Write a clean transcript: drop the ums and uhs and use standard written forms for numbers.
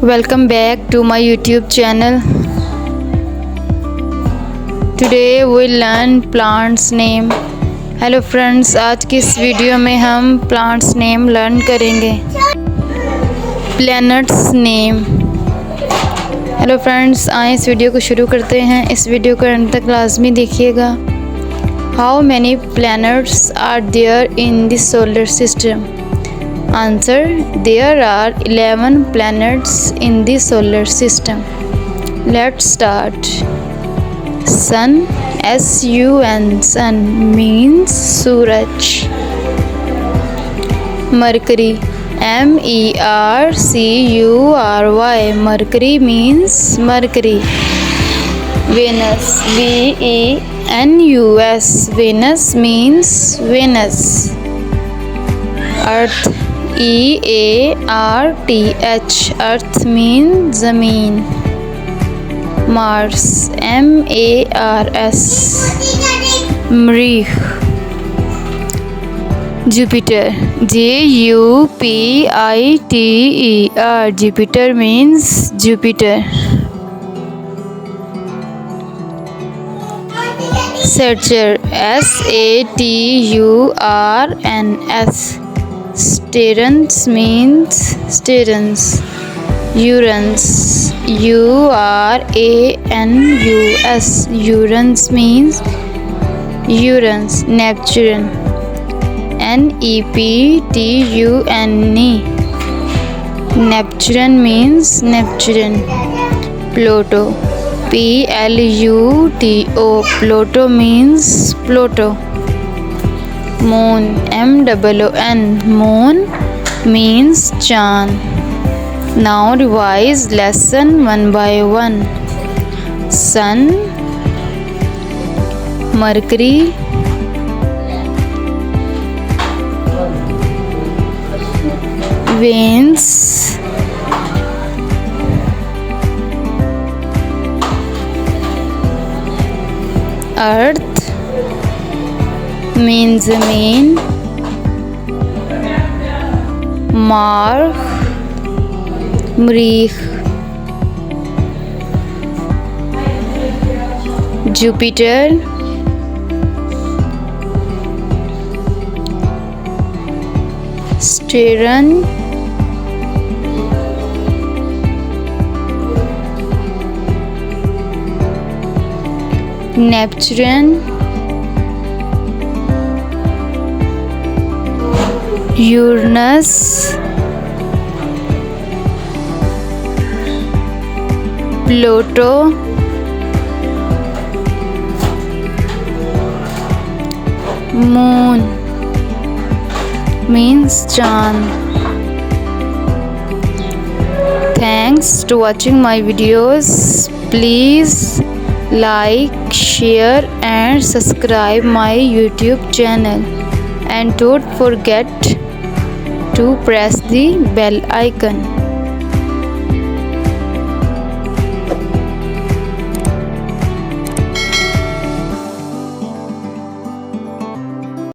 Welcome back to my YouTube channel. Today we learn plants name. Hello friends, आज की इस video में हम plants name learn करेंगे. Planets name. हेलो फ्रेंड्स, आए इस वीडियो को शुरू करते हैं. इस वीडियो को अंत तक लाजमी देखिएगा. How many planets are there in the solar system? Answer: there are 11 planets in the solar system. Let's start. Sun, S-U-N, sun means Suraj. Mercury, M-E-R-C-U-R-Y, Mercury means Mercury. Venus, V-E-N-U-S, Venus means Venus. Earth, E-A-R-T-H, earth means zameen. Mars, M-A-R-S, Mrikh. Jupiter, J-U-P-I-T-E-R, Jupiter means Jupiter. Saturn, S-A-T-U-R-N-S, Saturn means Saturn. Uranus, U-R-A-N-U-S, Uranus means Uranus. Neptune, N-E-P-T-U-N-E, Neptune means Neptune. Pluto, P-L-U-T-O, Pluto means Pluto. Moon, M-O-O-N, moon means Chand. Now revise lesson one by one. Sun, Mercury, Venus, Earth means zameen, Mars, Mrikh, Jupiter, Saturn, Neptune, Uranus, Pluto, Moon means Chand. Thanks to watching my videos. Please like, share and subscribe my YouTube channel, and don't forget to press the bell icon.